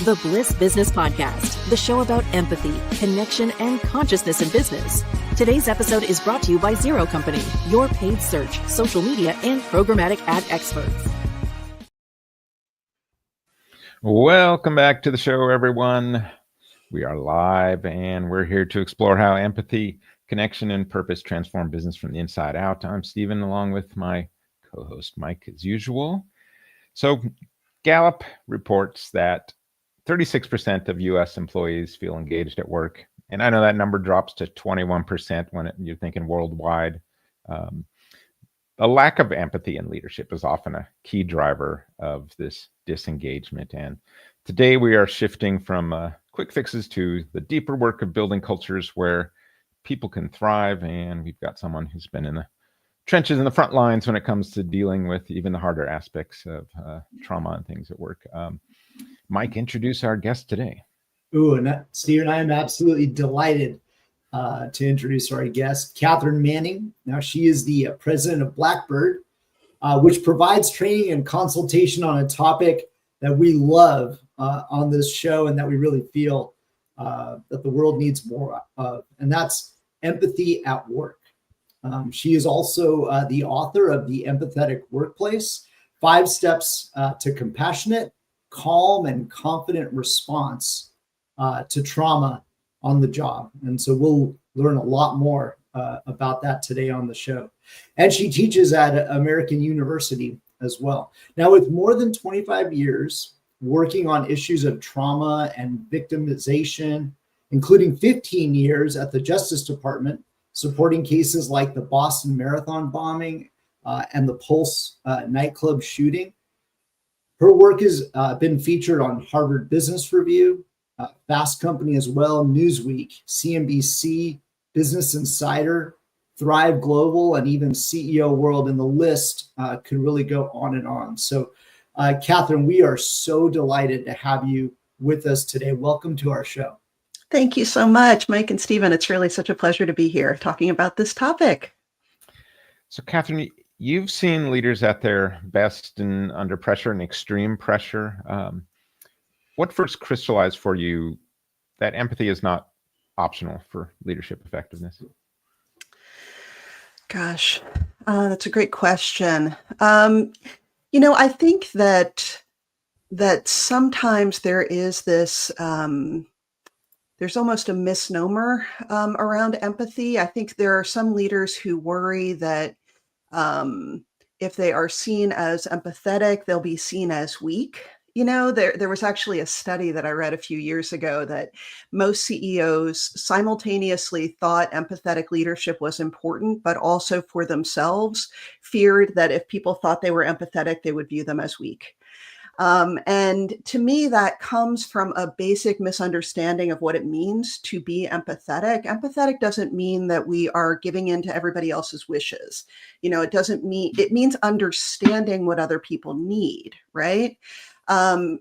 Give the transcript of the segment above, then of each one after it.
the Bliss Business Podcast, the show about empathy, connection, and consciousness in business. Today's episode is brought to you by Zero Company, your paid search, social media, and programmatic ad experts. Welcome back to the show, everyone. We are live, and we're here to explore how empathy, connection, and purpose transform business from the inside out. I'm Stephen, along with my co-host, Mike, as usual. So Gallup reports that 36% of U.S. employees feel engaged at work. And I know that number drops to 21% when you're thinking worldwide. A lack of empathy in leadership is often a key driver of this disengagement. And today we are shifting from quick fixes to the deeper work of building cultures where people can thrive. And we've got someone who's been in the trenches in the front lines when it comes to dealing with even the harder aspects of trauma and things at work. Mike, introduce our guest today. And Steve and I am absolutely delighted to introduce our guest, Katharine Manning. Now, she is the President of Blackbird, which provides training and consultation on a topic that we love on this show and that we really feel that the world needs more of, and that's empathy at work. She is also the author of the Empathetic Workplace, 5 Steps to Compassionate, Calm, and Confident Response to Trauma on the Job. And so we'll learn a lot more about that today on the show. And she teaches at American University as well. Now, with more than 25 years working on issues of trauma and victimization, including 15 years at the Justice Department, supporting cases like the Boston Marathon bombing and the Pulse Nightclub shooting. Her work has been featured on Harvard Business Review, Fast Company as well, Newsweek, CNBC, Business Insider, Thrive Global, and even CEO World, and the list could really go on and on. So, Katharine, we are so delighted to have you with us today. Welcome to our show. Thank you so much, Mike and Stephen. It's really such a pleasure to be here talking about this topic. So, Katharine, you've seen leaders at their best and under pressure and extreme pressure. What first crystallized for you that empathy is not optional for leadership effectiveness? Gosh, that's a great question. I think that sometimes there is this, there's almost a misnomer around empathy. I think there are some leaders who worry that if they are seen as empathetic, they'll be seen as weak. There was actually a study that I read a few years ago that most CEOs simultaneously thought empathetic leadership was important, but also for themselves feared that if people thought they were empathetic, they would view them as weak. And to me, that comes from a basic misunderstanding of what it means to be empathetic. Empathetic doesn't mean that we are giving in to everybody else's wishes. It means understanding what other people need, right? The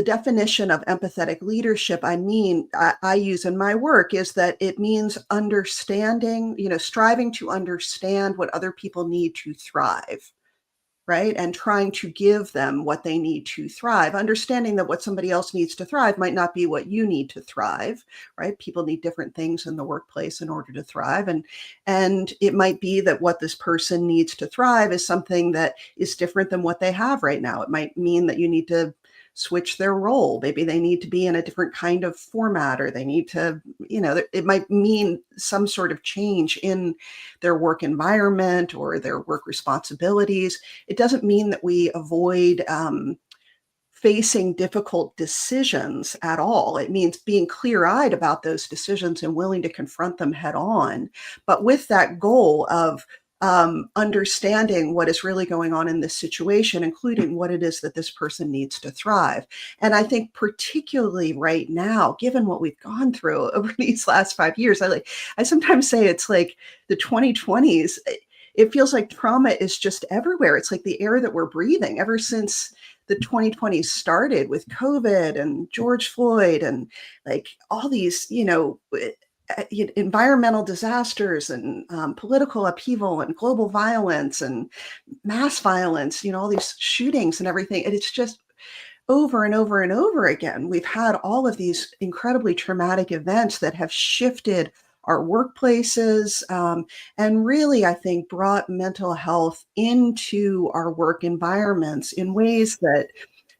definition of empathetic leadership, I use in my work is that it means understanding, striving to understand what other people need to thrive, right? And trying to give them what they need to thrive, understanding that what somebody else needs to thrive might not be what you need to thrive, right? People need different things in the workplace in order to thrive. And it might be that what this person needs to thrive is something that is different than what they have right now. It might mean that you need to switch their role. Maybe they need to be in a different kind of format, or they need to, it might mean some sort of change in their work environment or their work responsibilities. It doesn't mean that we avoid facing difficult decisions at all. It means being clear-eyed about those decisions and willing to confront them head on, but with that goal of understanding what is really going on in this situation, including what it is that this person needs to thrive. And I think particularly right now, given what we've gone through over these last 5 years, I sometimes say it's like the 2020s. It feels like trauma is just everywhere. It's like the air that we're breathing ever since the 2020s started with COVID and George Floyd and like all these, environmental disasters and political upheaval and global violence and mass violence, all these shootings and everything. And it's just over and over and over again, we've had all of these incredibly traumatic events that have shifted our workplaces, and really, I think, brought mental health into our work environments in ways that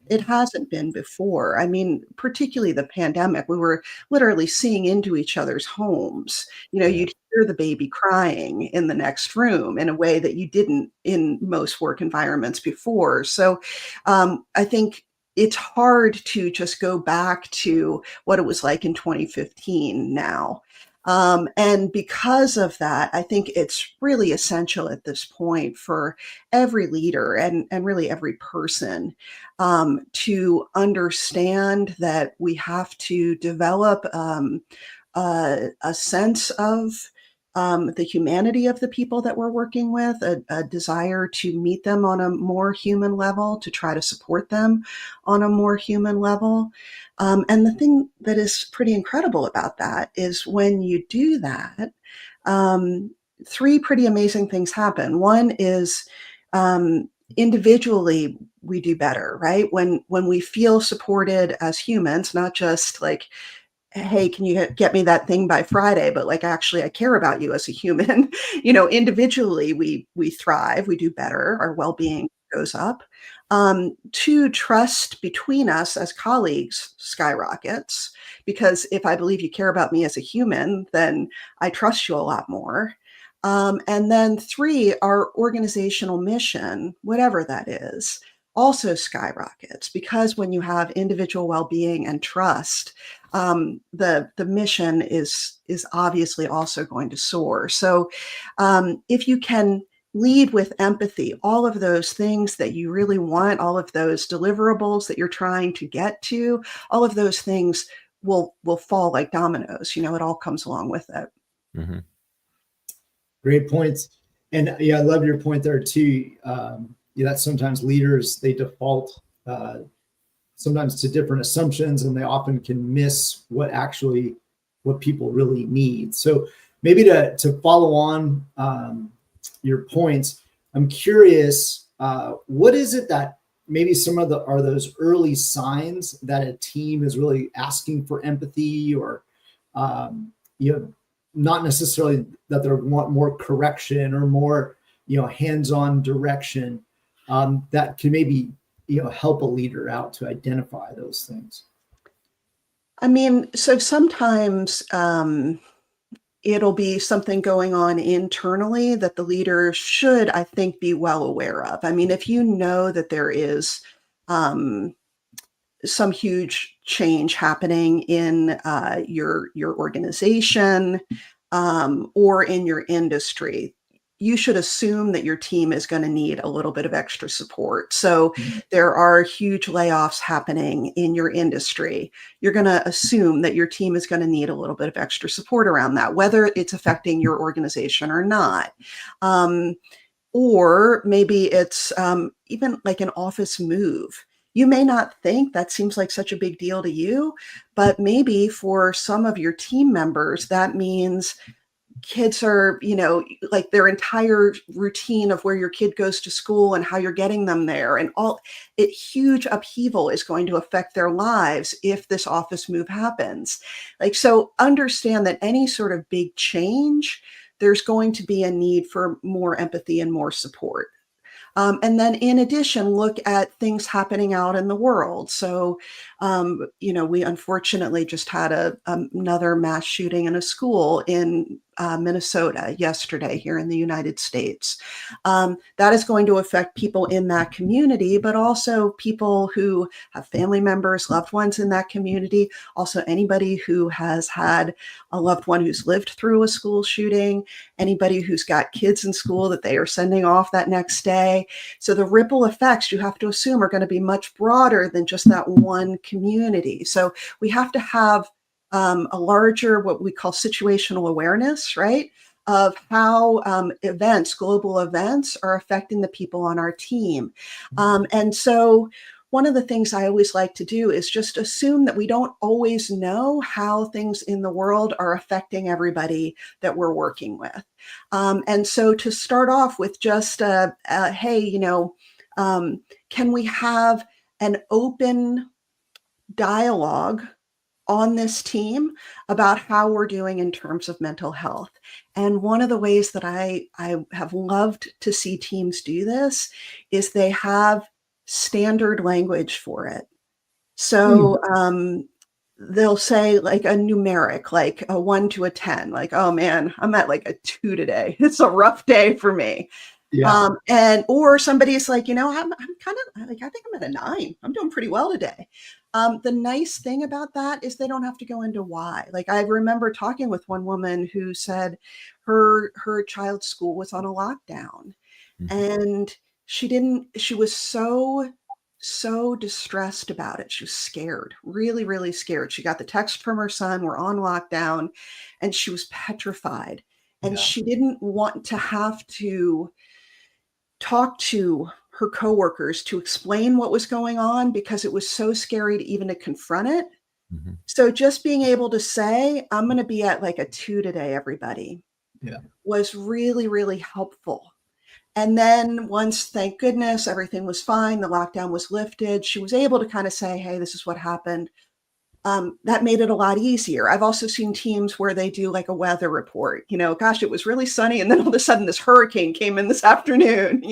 it hasn't been before. I mean, particularly the pandemic, we were literally seeing into each other's homes. You'd hear the baby crying in the next room in a way that you didn't in most work environments before. So I think it's hard to just go back to what it was like in 2015 now. And because of that, I think it's really essential at this point for every leader and really every person to understand that we have to develop a sense of the humanity of the people that we're working with, a desire to meet them on a more human level, to try to support them on a more human level. And the thing that is pretty incredible about that is when you do that, three pretty amazing things happen. One is individually we do better, right? When we feel supported as humans, not just like, hey, can you get me that thing by Friday? But like, actually, I care about you as a human. Individually, we thrive, we do better, our well-being goes up. Two, trust between us as colleagues skyrockets, because if I believe you care about me as a human, then I trust you a lot more. And then three, our organizational mission, whatever that is, also skyrockets, because when you have individual well-being and trust, the mission is obviously also going to soar. So if you can lead with empathy, all of those things that you really want, all of those deliverables that you're trying to get to, all of those things will fall like dominoes. It all comes along with it. Mm-hmm. Great points. And yeah, I love your point there too. That sometimes leaders, they default sometimes to different assumptions, and they often can miss what people really need. So maybe to follow on your points, I'm curious, what is it that maybe are those early signs that a team is really asking for empathy, or not necessarily that they want more correction or more hands-on direction, that can maybe help a leader out to identify those things? I mean, so sometimes it'll be something going on internally that the leader should, I think, be well aware of. I mean, if you know that there is some huge change happening in your organization or in your industry, you should assume that your team is going to need a little bit of extra support. So there are huge layoffs happening in your industry. You're going to assume that your team is going to need a little bit of extra support around that, whether it's affecting your organization or not. Or maybe it's even like an office move. You may not think that seems like such a big deal to you, but maybe for some of your team members, that means kids are, like their entire routine of where your kid goes to school and how you're getting them there, and huge upheaval is going to affect their lives if this office move happens. So understand that any sort of big change, there's going to be a need for more empathy and more support. And then in addition, look at things happening out in the world. So, we unfortunately just had another mass shooting in a school in Minnesota yesterday here in the United States. That is going to affect people in that community, but also people who have family members, loved ones in that community. Also anybody who has had a loved one who's lived through a school shooting, anybody who's got kids in school that they are sending off that next day. So the ripple effects, you have to assume, are going to be much broader than just that one community. So we have to have a larger, what we call situational awareness, right, of how global events are affecting the people on our team. And so one of the things I always like to do is just assume that we don't always know how things in the world are affecting everybody that we're working with. And so to start off with just, hey, can we have an open dialogue on this team about how we're doing in terms of mental health. And one of the ways that I have loved to see teams do this is they have standard language for it. So they'll say like a numeric, like a 1 to a 10, like, oh man, I'm at like a 2 today. It's a rough day for me. Yeah. Or somebody's like, I'm kind of like, I think I'm at a 9. I'm doing pretty well today. The nice thing about that is they don't have to go into why. Like I remember talking with one woman who said her child's school was on a lockdown, and she was so distressed about it. She was scared, really, really scared. She got the text from her son, we're on lockdown, and she was petrified. And she didn't want to have to talk to her coworkers to explain what was going on because it was so scary to even to confront it. So just being able to say, I'm going to be at like a 2 today, everybody, was really, really helpful. And then once, thank goodness, everything was fine, the lockdown was lifted, she was able to kind of say, hey, this is what happened. That made it a lot easier. I've also seen teams where they do like a weather report, gosh, it was really sunny. And then all of a sudden this hurricane came in this afternoon,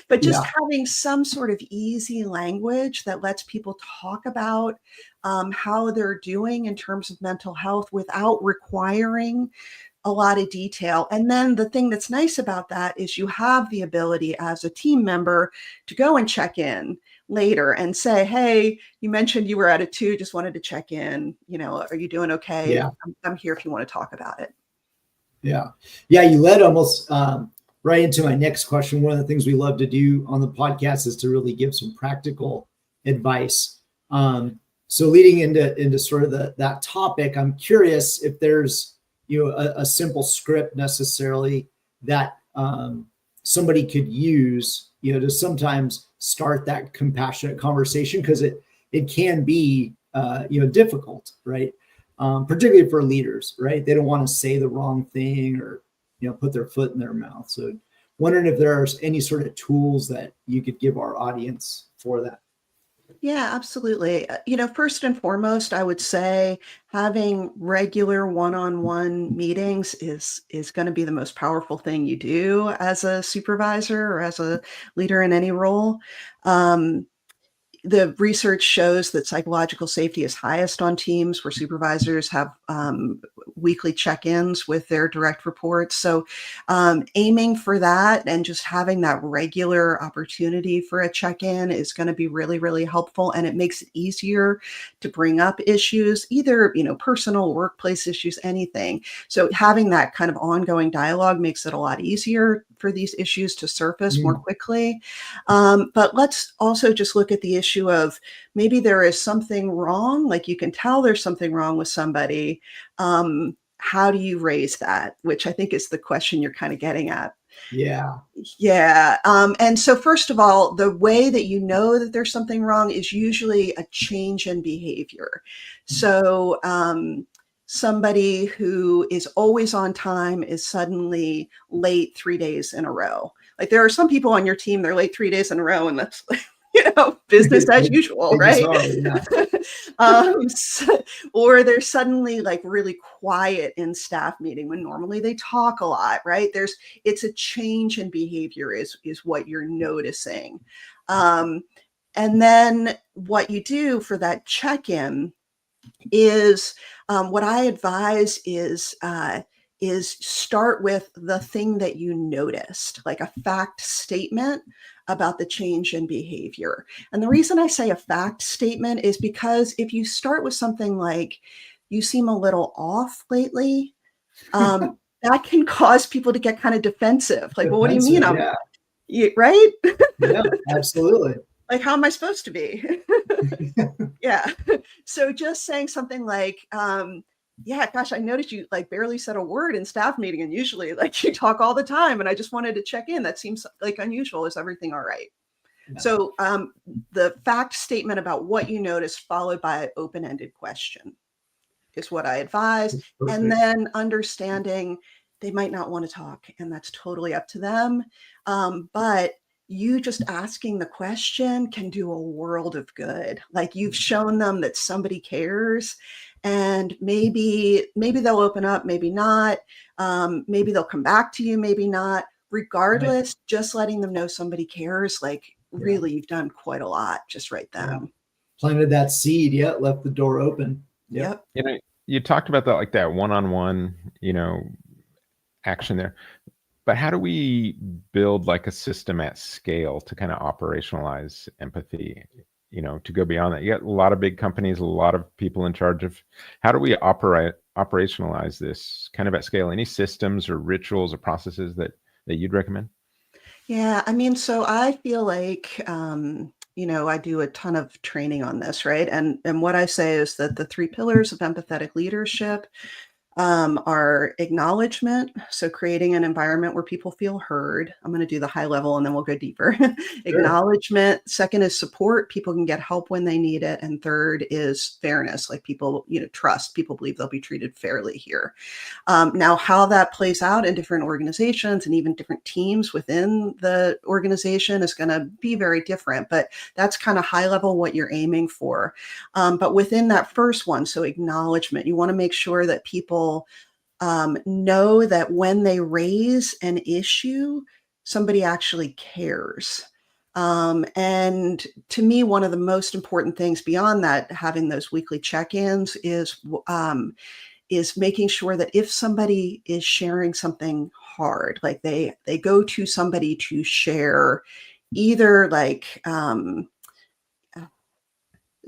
but just having some sort of easy language that lets people talk about how they're doing in terms of mental health without requiring a lot of detail. And then the thing that's nice about that is you have the ability as a team member to go and check in later and say, hey, you mentioned you were at a 2, just wanted to check in, are you doing okay? Yeah. I'm here if you want to talk about it. Yeah. You led almost right into my next question. One of the things we love to do on the podcast is to really give some practical advice. So leading into sort of that topic, I'm curious if there's a simple script necessarily that somebody could use, to sometimes start that compassionate conversation, because it can be difficult, right? Particularly for leaders, right? They don't want to say the wrong thing or put their foot in their mouth. So wondering if there's any sort of tools that you could give our audience for that. Yeah, absolutely. First and foremost, I would say having regular one-on-one meetings is going to be the most powerful thing you do as a supervisor or as a leader in any role. The research shows that psychological safety is highest on teams where supervisors have weekly check-ins with their direct reports. So aiming for that and just having that regular opportunity for a check-in is going to be really, really helpful. And it makes it easier to bring up issues, either, personal, workplace issues, anything. So having that kind of ongoing dialogue makes it a lot easier for these issues to surface more quickly. But let's also just look at the issue of maybe there is something wrong, like you can tell there's something wrong with somebody. How do you raise that? Which I think is the question you're kind of getting at. Yeah. And so first of all, the way that you know that there's something wrong is usually a change in behavior. So somebody who is always on time is suddenly late 3 days in a row. Like there are some people on your team, they're late 3 days in a row, and that's business as usual, right? Or they're suddenly like really quiet in staff meeting when normally they talk a lot, right? It's a change in behavior is what you're noticing. And then what you do for that check-in is what I advise is start with the thing that you noticed, like a fact statement about the change in behavior. And the reason I say a fact statement is because if you start with something like, you seem a little off lately, that can cause people to get kind of defensive. Like, well, what do you mean? Right? Yeah, absolutely. Like, how am I supposed to be? Yeah. So just saying something like, yeah, gosh, I noticed you like barely said a word in staff meeting, and usually like you talk all the time, and I just wanted to check in. That seems like unusual. Is everything all right? Yeah. So the fact statement about what you noticed followed by an open-ended question is what I advise. And then understanding they might not want to talk, and that's totally up to them. But you just asking the question can do a world of good. Like you've shown them that somebody cares, and maybe they'll open up, maybe not. Maybe they'll come back to you, maybe not. Regardless, just letting them know somebody cares, like really you've done quite a lot just right then. Yeah. Planted that seed, left the door open. Yep. You talked about that, like that one-on-one, action there. But how do we build like a system at scale to kind of operationalize empathy, to go beyond that? You got a lot of big companies, a lot of people in charge of. How do we operationalize this kind of at scale? Any systems or rituals or processes that you'd recommend? Yeah, I mean, so I feel like, I do a ton of training on this, right? And what I say is that the 3 pillars of empathetic leadership are acknowledgement. So creating an environment where people feel heard. I'm going to do the high level and then we'll go deeper. Acknowledgement. Second is support. People can get help when they need it. And third is fairness. Like people, trust. People believe they'll be treated fairly here. Now, how that plays out in different organizations and even different teams within the organization is going to be very different. But that's kind of high level what you're aiming for. But within that first one, so acknowledgement, you want to make sure that people know that when they raise an issue, somebody actually cares. And to me, one of the most important things beyond that, having those weekly check-ins is making sure that if somebody is sharing something hard, like they go to somebody to share either like,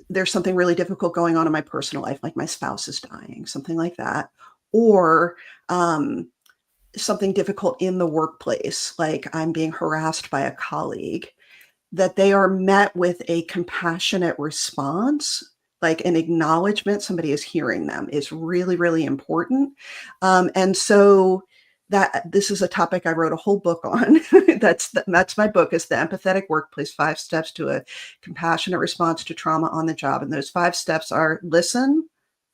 there's something really difficult going on in my personal life, like my spouse is dying, something like that, or something difficult in the workplace, like I'm being harassed by a colleague, that they are met with a compassionate response, like an acknowledgement, somebody is hearing them, is really, really important. And so that this is a topic I wrote a whole book on. That's my book, is the Empathetic Workplace, 5 steps to a compassionate response to trauma on the job. And those 5 steps are listen.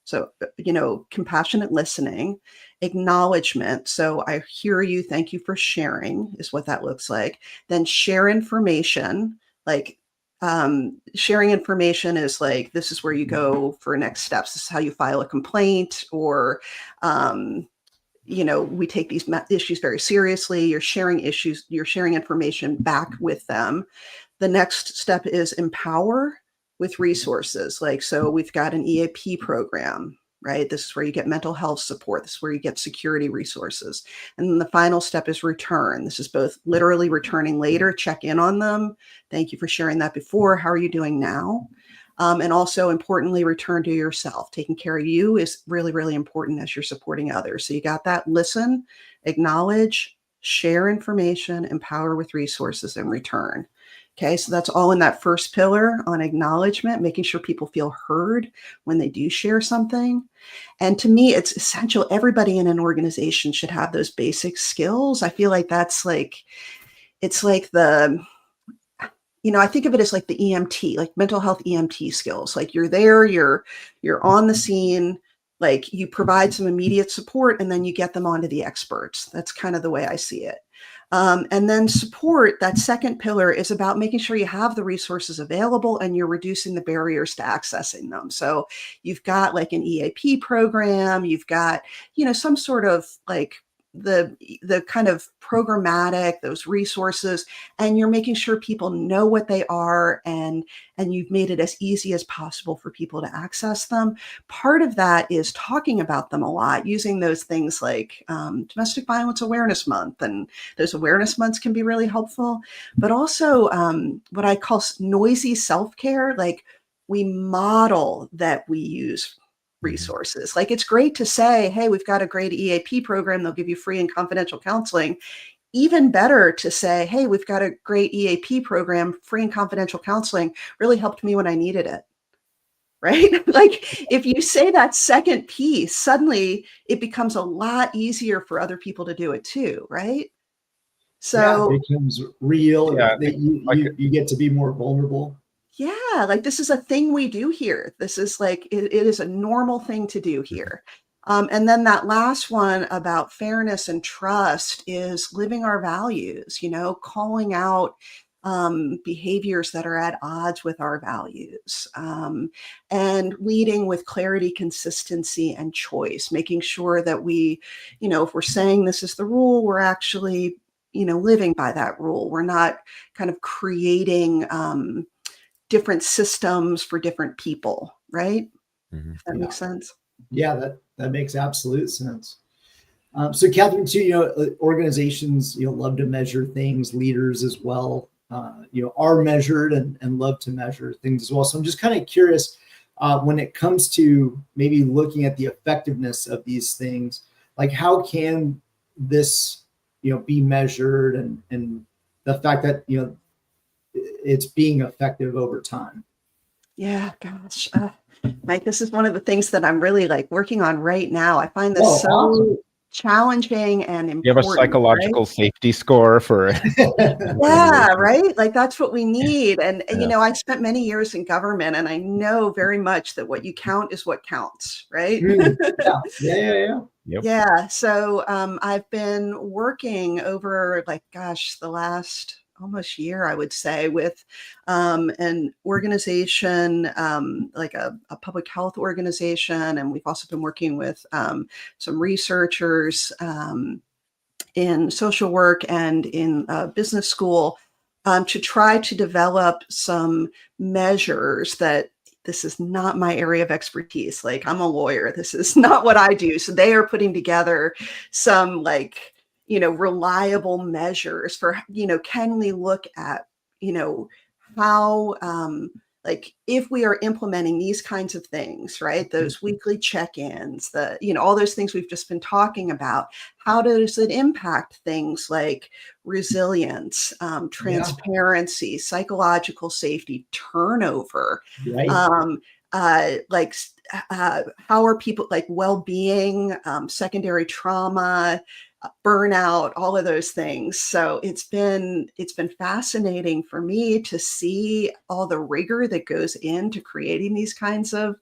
So, compassionate listening, acknowledgement. So I hear you. Thank you for sharing is what that looks like. Then share information, like sharing information is like, this is where you go for next steps. This is how you file a complaint, or, we take these issues very seriously. You're sharing issues, you're sharing information back with them. The next step is empower with resources. Like, so we've got an EAP program, right? This is where you get mental health support. This is where you get security resources. And then the final step is return. This is both literally returning later, check in on them. Thank you for sharing that before. How are you doing now? And also importantly, return to yourself. Taking care of you is really, really important as you're supporting others. So you got that: listen, acknowledge, share information, empower with resources, and return. Okay, so that's all in that first pillar on acknowledgement, making sure people feel heard when they do share something. And to me, it's essential. Everybody in an organization should have those basic skills. I feel like that's like, it's like the, I think of it as like the EMT, like mental health EMT skills. Like you're there, you're on the scene, like you provide some immediate support, and then you get them onto the experts. That's kind of the way I see it. And then support, that second pillar, is about making sure you have the resources available and you're reducing the barriers to accessing them. So you've got like an EAP program, you've got, some sort of like the kind of programmatic, those resources, and you're making sure people know what they are, and you've made it as easy as possible for people to access them. Part of that is talking about them a lot, using those things like Domestic Violence Awareness Month, and those awareness months can be really helpful, but also what I call noisy self-care. Like we model that we use resources. Like it's great to say, hey, we've got a great EAP program. They'll give you free and confidential counseling. Even better to say, hey, we've got a great EAP program, free and confidential counseling, really helped me when I needed it. Right? Like if you say that second piece, suddenly it becomes a lot easier for other people to do it too. Right? So it becomes real. That you get to be more vulnerable. Yeah, like this is a thing we do here. This is like, it is a normal thing to do here. And then that last one about fairness and trust is living our values, calling out behaviors that are at odds with our values, and leading with clarity, consistency, and choice, making sure that we, if we're saying this is the rule, we're actually, living by that rule. We're not kind of creating different systems for different people, right? Mhm. If that makes sense. Yeah, that makes absolute sense. So Catherine, too, organizations, love to measure things, leaders as well, are measured and love to measure things as well. So I'm just kind of curious, when it comes to maybe looking at the effectiveness of these things, like how can this, be measured and the fact that, it's being effective over time? Yeah, gosh. Mike, this is one of the things that I'm really working on right now. I find this so awesome. challenging and important. You have a psychological safety score for yeah, right? That's what we need. And I spent many years in government, and I know very much that what you count is what counts, right? Yeah. Yep. Yeah. So I've been working over the last almost year, I would say, with an organization, a public health organization. And we've also been working with some researchers in social work and in business school to try to develop some measures that this is not my area of expertise. I'm a lawyer. This is not what I do. So they are putting together some reliable measures for, can we look at, how, if we are implementing these kinds of things, right? Those weekly check-ins, all those things we've just been talking about, how does it impact things like resilience, transparency, psychological safety, turnover, Right. How are people well-being, secondary trauma, burnout, all of those things. So it's been fascinating for me to see all the rigor that goes into creating these kinds of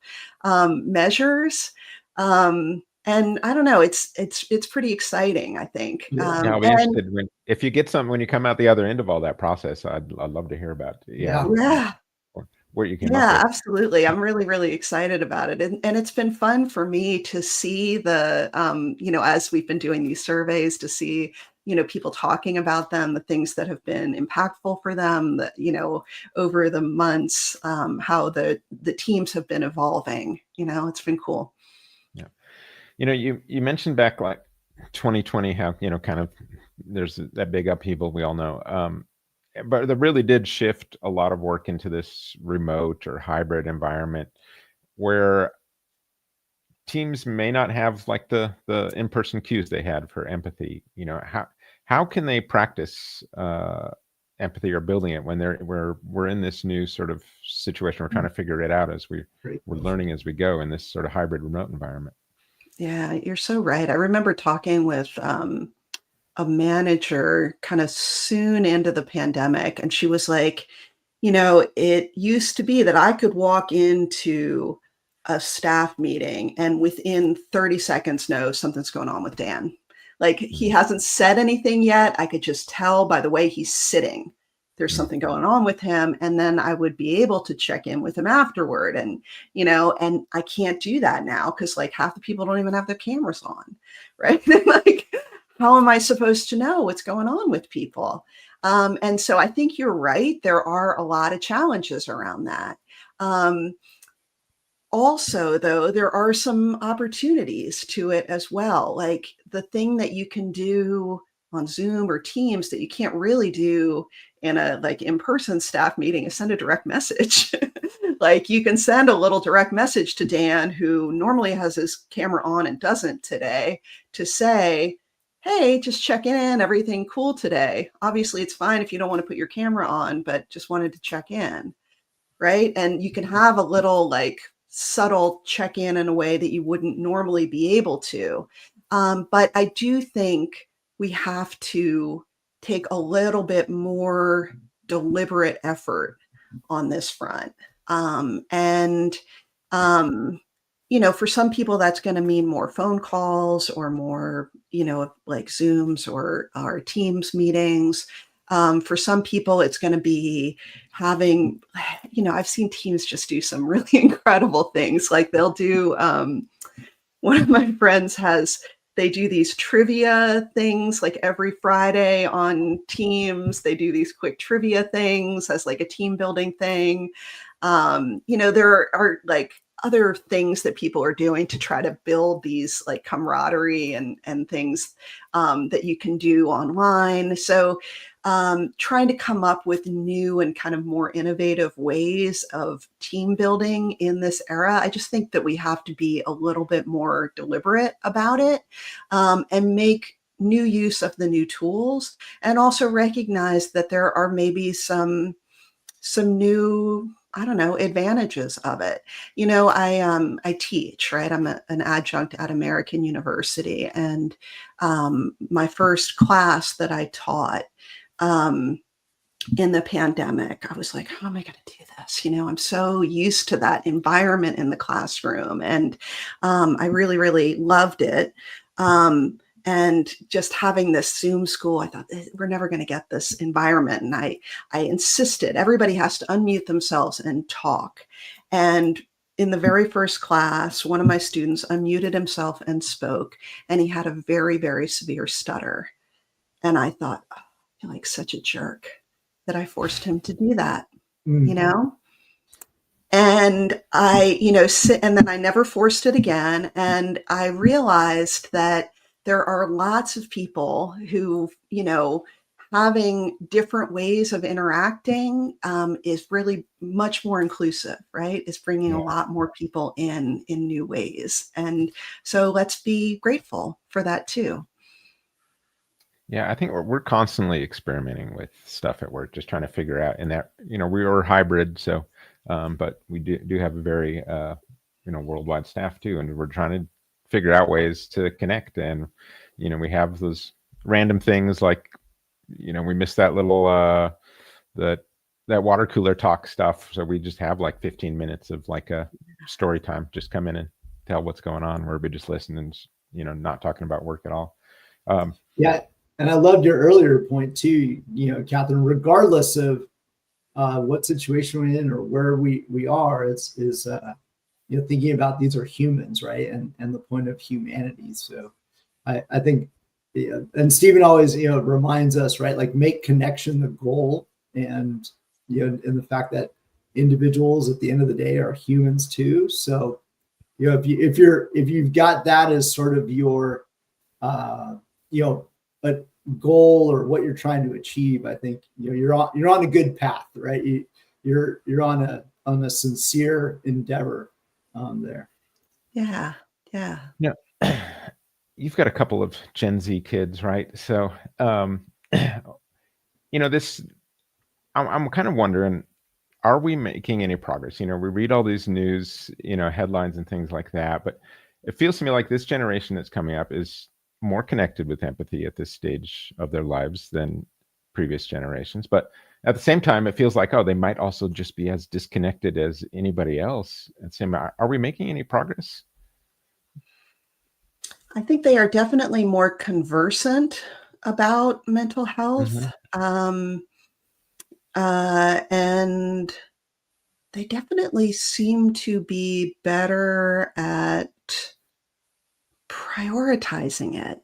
measures. And I don't know, it's pretty exciting, I think. I'll be interested if you get something when you come out the other end of all that process. I'd love to hear about it. Yeah. Where you came up with. Absolutely. I'm really, really excited about it. And it's been fun for me to see the, as we've been doing these surveys, to see, people talking about them, the things that have been impactful for them, that, over the months, how the teams have been evolving. It's been cool. Yeah. You mentioned back 2020, how, kind of there's that big upheaval we all know. But that really did shift a lot of work into this remote or hybrid environment where teams may not have the in-person cues they had for empathy. How can they practice empathy or building it when we're in this new sort of situation? We're trying to figure it out as we're learning as we go in this sort of hybrid remote environment. Yeah, you're so right. I remember talking with a manager kind of soon into the pandemic, and she was like, it used to be that I could walk into a staff meeting and within 30 seconds know something's going on with Dan. He hasn't said anything yet. I could just tell by the way he's sitting, there's something going on with him. And then I would be able to check in with him afterward. And, and I can't do that now because half the people don't even have their cameras on, right? How am I supposed to know what's going on with people? And so I think you're right. There are a lot of challenges around that. Also, though, there are some opportunities to it as well. The thing that you can do on Zoom or Teams that you can't really do in a in-person staff meeting is send a direct message. You can send a little direct message to Dan, who normally has his camera on and doesn't today, to say, hey, just checking in, everything cool today. Obviously, it's fine if you don't want to put your camera on, but just wanted to check in, right? And you can have a little subtle check-in in a way that you wouldn't normally be able to. But I do think we have to take a little bit more deliberate effort on this front. For some people, that's going to mean more phone calls or more, Zooms or Teams meetings. For some people, it's going to be having, I've seen teams just do some really incredible things. Like they'll do, one of my friends they do these trivia things like every Friday on Teams. They do these quick trivia things as like a team building thing. There are like other things that people are doing to try to build these like camaraderie and things that you can do online. So trying to come up with new and kind of more innovative ways of team building in this era. I just think that we have to be a little bit more deliberate about it and make new use of the new tools, and also recognize that there are maybe some new, advantages of it. I teach, right? I'm an adjunct at American University, and my first class that I taught in the pandemic, I was like, how am I going to do this? I'm so used to that environment in the classroom, and I really, really loved it. And just having this Zoom school, I thought we're never going to get this environment. And I insisted everybody has to unmute themselves and talk. And in the very first class, one of my students unmuted himself and spoke, and he had a very, very severe stutter. And I thought, oh, I feel like such a jerk that I forced him to do that, And I, and then I never forced it again. And I realized that there are lots of people who, having different ways of interacting is really much more inclusive, right? It's bringing a lot more people in new ways. And so let's be grateful for that too. Yeah, I think we're constantly experimenting with stuff at work, just trying to figure out, and that, we are hybrid. So, but we do have a very, worldwide staff too. And we're trying to figure out ways to connect. And, we have those random things like, we missed that little, that water cooler talk stuff. So we just have like 15 minutes of like a story time, just come in and tell what's going on, where we just listen and, not talking about work at all. Yeah. And I loved your earlier point too, Katharine, regardless of what situation we're in or where we are, is thinking about these are humans, right? And the point of humanity. So I think, and Stephen always, reminds us, right? Like make connection the goal, and, and the fact that individuals at the end of the day are humans too. So, if you've got that as sort of your, a goal or what you're trying to achieve, I think, you're on a good path, right? You're on a sincere endeavor there. Yeah. You've got a couple of Gen Z kids, right? So, this, I'm kind of wondering, are we making any progress? We read all these news, headlines and things like that, but it feels to me like this generation that's coming up is more connected with empathy at this stage of their lives than previous generations. But at the same time, it feels like, they might also just be as disconnected as anybody else. And are we making any progress? I think they are definitely more conversant about mental health. And they definitely seem to be better at prioritizing it.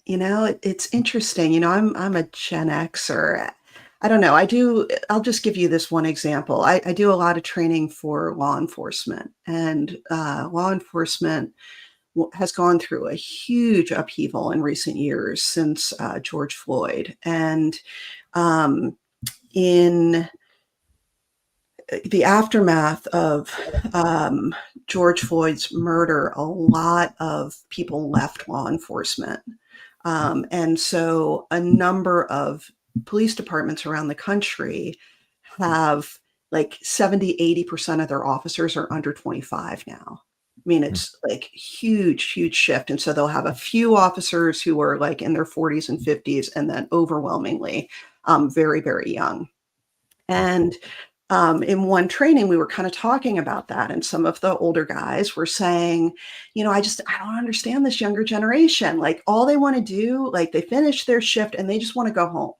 It's interesting. I'm a Gen Xer. I don't know. I'll just give you this one example. I do a lot of training for law enforcement, and law enforcement has gone through a huge upheaval in recent years since George Floyd. And in the aftermath of George Floyd's murder, a lot of people left law enforcement. And so a number of police departments around the country have like 70-80% of their officers are under 25 now. I mean, it's like huge shift. And so they'll have a few officers who are like in their 40s and 50s, and then overwhelmingly very, very young. And in one training, we were kind of talking about that. And some of the older guys were saying, I don't understand this younger generation. Like all they want to do, like they finish their shift and they just want to go home.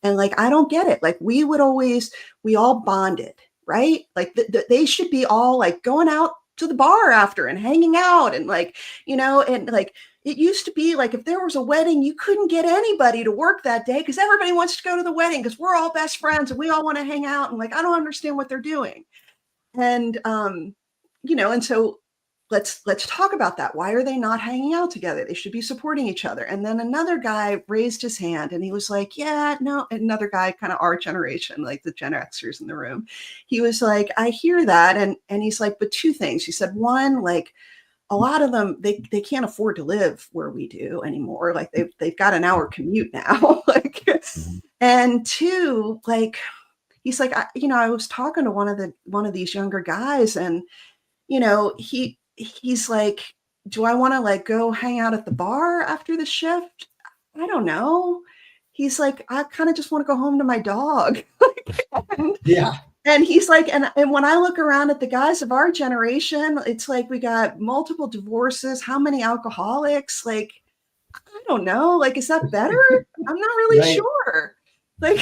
And like, I don't get it. Like we all bonded, right? Like they should be all like going out to the bar after and hanging out and like, and like, it used to be like, if there was a wedding, you couldn't get anybody to work that day because everybody wants to go to the wedding because we're all best friends and we all want to hang out. And like, I don't understand what they're doing. And, and so let's talk about that. Why are they not hanging out together? They should be supporting each other. And then another guy raised his hand and he was like, yeah, no. Another guy, kind of our generation, like the Gen Xers in the room. He was like, I hear that. And he's like, but two things. He said, one, like a lot of them, they can't afford to live where we do anymore. Like they've got an hour commute now. Like, and two, like, he's like, I was talking to one of these younger guys and, he's like, do I want to like go hang out at the bar after the shift? I don't know. He's like, I kind of just want to go home to my dog. Yeah. And he's like, and when I look around at the guys of our generation, it's like, we got multiple divorces. How many alcoholics? Like, I don't know. Like, is that better? I'm not really sure. Like,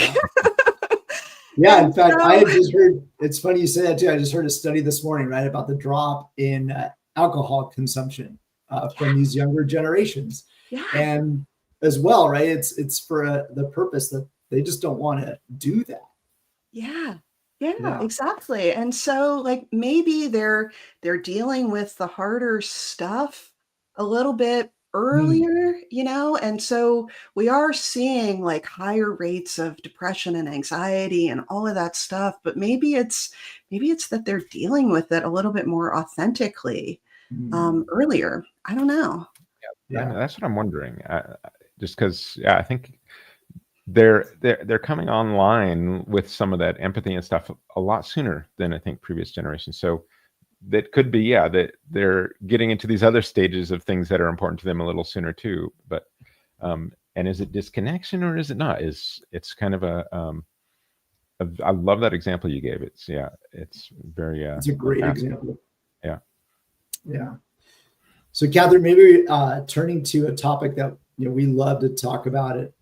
yeah. In fact, I had just heard, it's funny you say that too. I just heard a study this morning, right, about the drop in alcohol consumption from these younger generations. Yeah. And as well, right, it's for the purpose that they just don't want to do that. Yeah, exactly. And so like maybe they're dealing with the harder stuff a little bit earlier, and so we are seeing like higher rates of depression and anxiety and all of that stuff, but maybe it's that they're dealing with it a little bit more authentically earlier. I don't know. Yeah, that's what I'm wondering. Just because, I think they're coming online with some of that empathy and stuff a lot sooner than I think previous generations. So that could be, that they're getting into these other stages of things that are important to them a little sooner too. But and is it disconnection or is it not? It's kind of I love that example you gave. It's very it's a great example. Yeah. So Katharine, maybe turning to a topic that we love to talk about it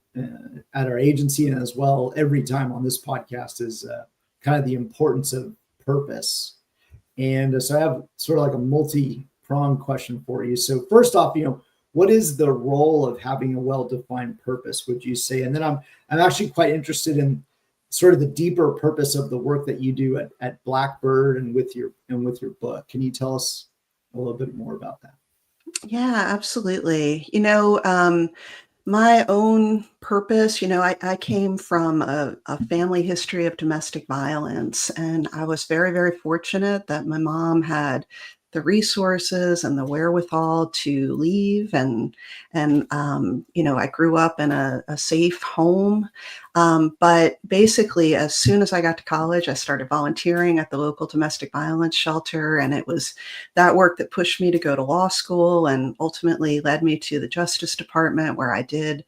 at our agency and as well every time on this podcast is kind of the importance of purpose. And so I have sort of like a multi-pronged question for you. So first off, what is the role of having a well-defined purpose, would you say? And then I'm actually quite interested in sort of the deeper purpose of the work that you do at Blackbird and with your book. Can you tell us a little bit more about that? Yeah, absolutely. My own purpose, I came from a family history of domestic violence, and I was very, very fortunate that my mom had the resources and the wherewithal to leave. And I grew up in a safe home. But basically, as soon as I got to college, I started volunteering at the local domestic violence shelter. And it was that work that pushed me to go to law school and ultimately led me to the Justice Department, where I did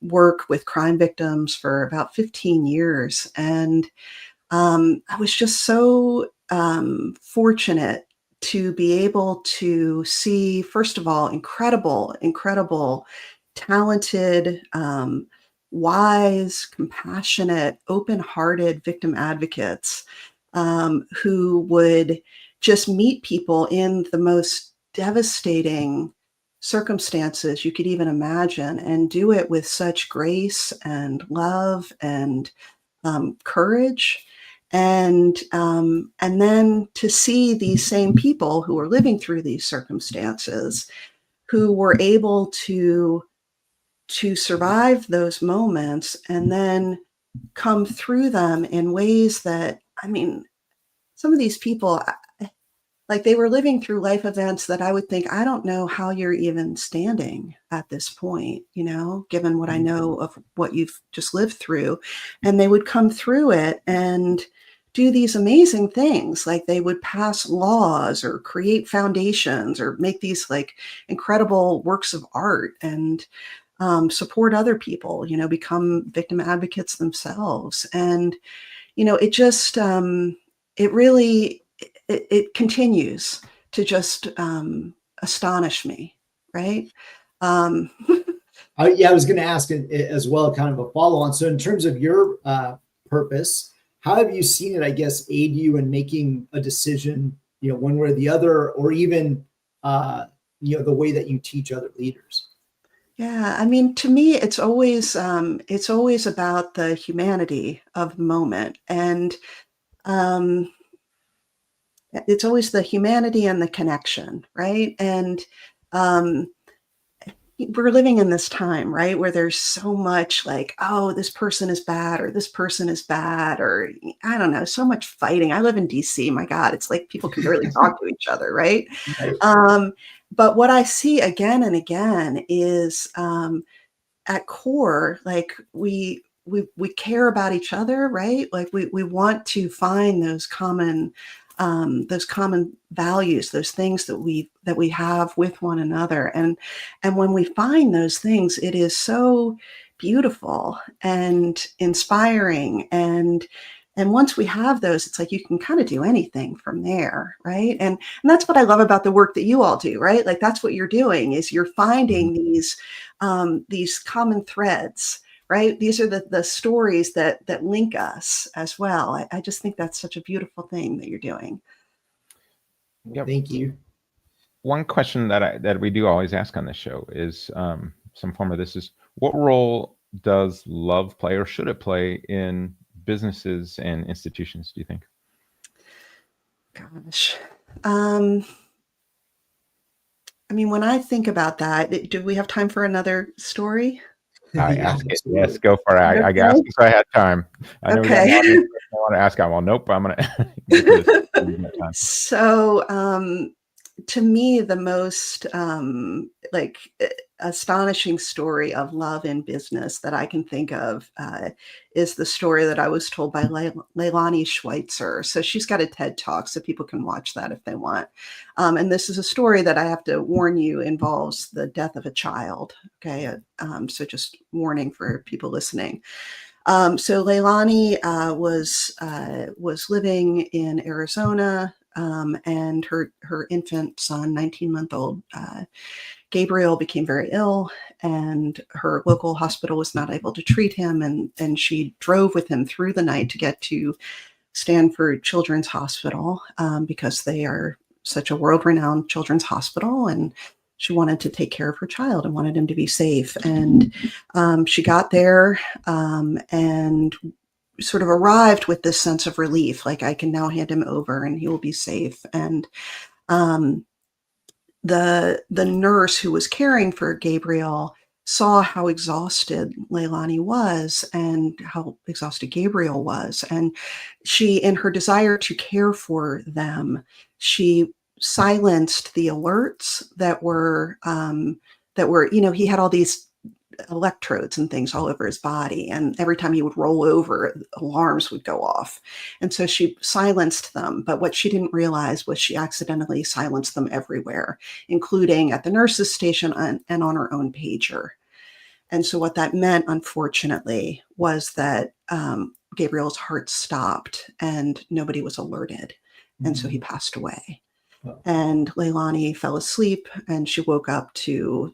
work with crime victims for about 15 years. And I was just so fortunate to be able to see, first of all, incredible, talented, wise, compassionate, open-hearted victim advocates who would just meet people in the most devastating circumstances you could even imagine and do it with such grace and love and courage. And then to see these same people who are living through these circumstances, who were able to survive those moments and then come through them in ways that, some of these people, like they were living through life events that I would think, I don't know how you're even standing at this point, given what I know of what you've just lived through. And they would come through it and do these amazing things, like they would pass laws or create foundations or make these like incredible works of art and support other people, become victim advocates themselves. And, it just, it really, it continues to just astonish me, right? Yeah, I was going to ask as well, kind of a follow on. So in terms of your purpose, how have you seen it, I guess, aid you in making a decision, one way or the other, or even, the way that you teach other leaders? Yeah, I mean, to me, it's always about the humanity of the moment, and it's always the humanity and the connection, right? And we're living in this time, right, where there's so much like, oh, this person is bad, or this person is bad, or I don't know, so much fighting. I live in DC. My God, it's like people can barely talk to each other, right? Right. But what I see again and again is at core, like we care about each other, right? Like we want to find those common values, those things that we have with one another. And when we find those things, it is so beautiful and inspiring. And once we have those, it's like you can kind of do anything from there, right? And that's what I love about the work that you all do, right? Like that's what you're doing, is you're finding these common threads, right? These are the stories that link us as well. I just think that's such a beautiful thing that you're doing. Yep. Thank you. One question that we do always ask on this show is some form of this is, what role does love play, or should it play, in businesses and institutions, do you think? Gosh. I mean, when I think about that, do we have time for another story? I Yeah, ask it. absolutely. Yes, go for it. I Okay. asked so I had time. I know Okay. we got a lot of people I want to ask. Well, nope, I'm going to. So, to me, the most astonishing story of love in business that I can think of is the story that I was told by Leilani Schweitzer. So she's got a TED Talk, so people can watch that if they want. And this is a story that I have to warn you involves the death of a child. Okay, so just warning for people listening. So Leilani was living in Arizona, and her infant son, 19-month-old Gabriel, became very ill, and her local hospital was not able to treat him, and she drove with him through the night to get to Stanford Children's Hospital because they are such a world-renowned children's hospital, and she wanted to take care of her child and wanted him to be safe. And she got there and sort of arrived with this sense of relief, like I can now hand him over and he will be safe. And the nurse who was caring for Gabriel saw how exhausted Leilani was and how exhausted Gabriel was. And she, in her desire to care for them, she silenced the alerts that were, he had all these electrodes and things all over his body. And every time he would roll over, alarms would go off. And so she silenced them. But what she didn't realize was she accidentally silenced them everywhere, including at the nurse's station and on her own pager. And so what that meant, unfortunately, was that Gabriel's heart stopped and nobody was alerted. And so he passed away. And Leilani fell asleep, and she woke up to,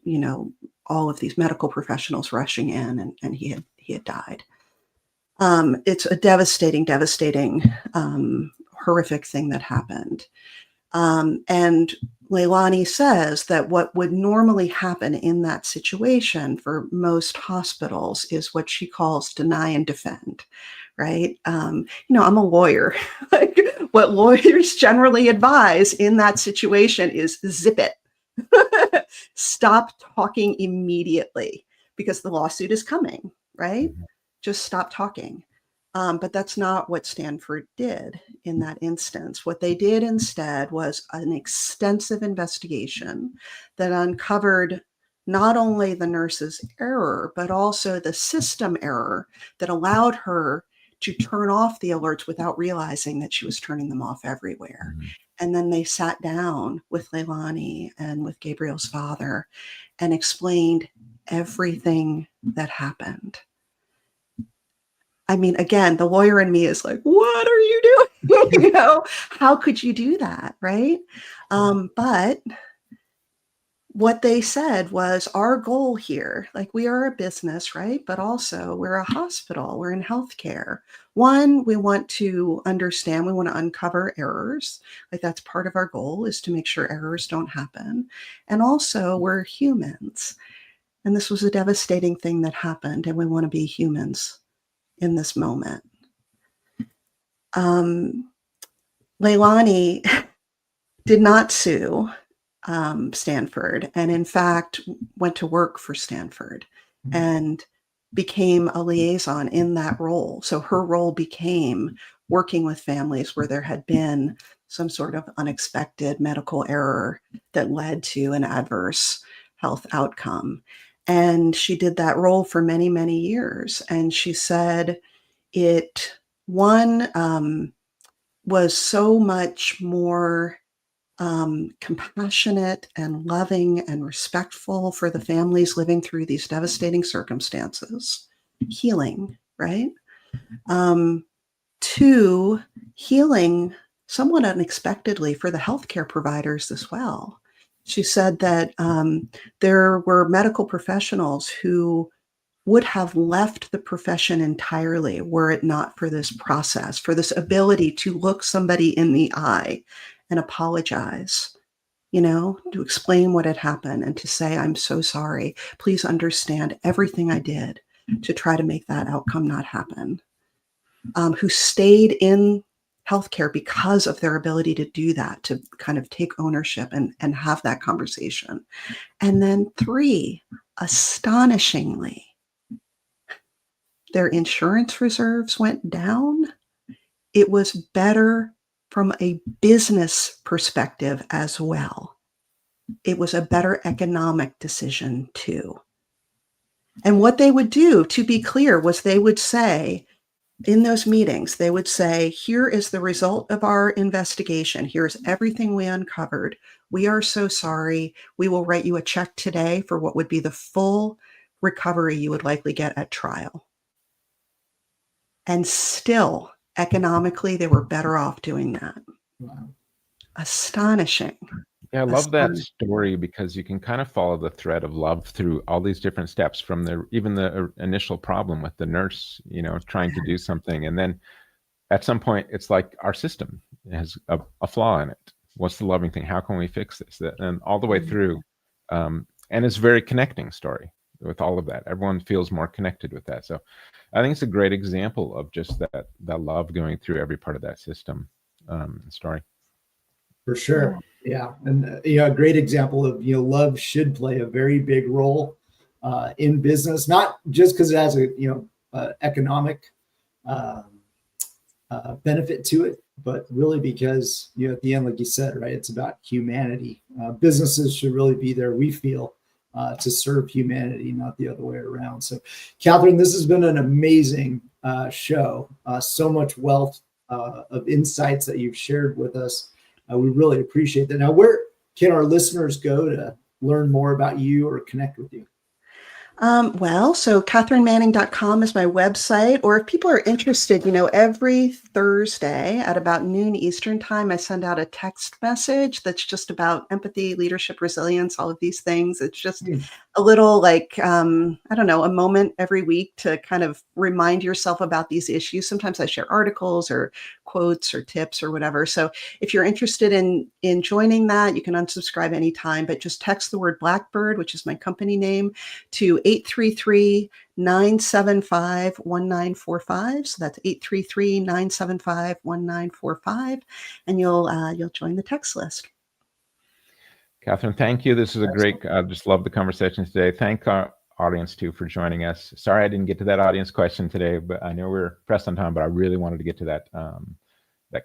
all of these medical professionals rushing in, and he had died. It's a devastating, horrific thing that happened. And Leilani says that what would normally happen in that situation for most hospitals is what she calls deny and defend, right? I'm a lawyer. Like, what lawyers generally advise in that situation is zip it. Stop talking immediately because the lawsuit is coming, right? Just stop talking. But that's not what Stanford did in that instance. What they did instead was an extensive investigation that uncovered not only the nurse's error, but also the system error that allowed her to turn off the alerts without realizing that she was turning them off everywhere. And then they sat down with Leilani and with Gabriel's father and explained everything that happened. I mean, again, the lawyer in me is like, what are you doing? How could you do that? Right. But what they said was, our goal here, like, we are a business, right? But also we're a hospital, we're in healthcare. One, we want to understand, we want to uncover errors. Like, that's part of our goal, is to make sure errors don't happen. And also, we're humans. And this was a devastating thing that happened, and we want to be humans in this moment. Leilani did not sue Stanford, and in fact went to work for Stanford and became a liaison in that role. So her role became working with families where there had been some sort of unexpected medical error that led to an adverse health outcome. And she did that role for many, many years. And she said it, one, was so much more compassionate and loving and respectful for the families living through these devastating circumstances. Healing, right? Two, healing somewhat unexpectedly for the healthcare providers as well. She said that there were medical professionals who would have left the profession entirely were it not for this process, for this ability to look somebody in the eye and apologize, to explain what had happened and to say, I'm so sorry. Please understand everything I did to try to make that outcome not happen. Who stayed in healthcare because of their ability to do that, to kind of take ownership and have that conversation. And then three, astonishingly, their insurance reserves went down. It was better from a business perspective as well. It was a better economic decision too. And what they would do, to be clear, was they would say, in those meetings, they would say, here is the result of our investigation. Here's everything we uncovered. We are so sorry. We will write you a check today for what would be the full recovery you would likely get at trial. And still, economically, they were better off doing that. Wow. Astonishing. Yeah, I love that story because you can kind of follow the thread of love through all these different steps, from even the initial problem with the nurse, trying to do something. And then at some point, it's like our system has a flaw in it. What's the loving thing? How can we fix this? And all the way through. And it's a very connecting story with all of that. Everyone feels more connected with that. So I think it's a great example of just that love going through every part of that system story. For sure. Yeah. And, a great example of, love should play a very big role in business, not just because it has economic benefit to it, but really because, at the end, like you said, right, it's about humanity. Businesses should really be there, we feel, to serve humanity, not the other way around. So, Katharine, this has been an amazing show. So much wealth of insights that you've shared with us. We really appreciate that. Now, where can our listeners go to learn more about you or connect with you? So KatharineManning.com is my website, or if people are interested, every Thursday at about noon Eastern time, I send out a text message that's just about empathy, leadership, resilience, all of these things. It's just a little a moment every week to kind of remind yourself about these issues. Sometimes I share articles or quotes or tips or whatever. So if you're interested in joining that, you can unsubscribe anytime, but just text the word Blackbird, which is my company name, to 833-975-1945. So that's 833-975-1945, and you'll join the text list. Katharine, thank you. This is a great, just love the conversation today. Thank our audience too for joining us. Sorry I didn't get to that audience question today, but I know we're pressed on time, but I really wanted to get to that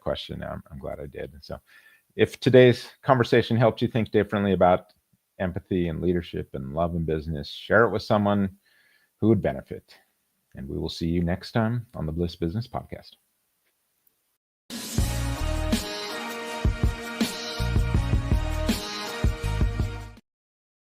question. I'm glad I did. So if today's conversation helped you think differently about empathy and leadership and love in business, share it with someone who would benefit. And we will see you next time on the Bliss Business Podcast.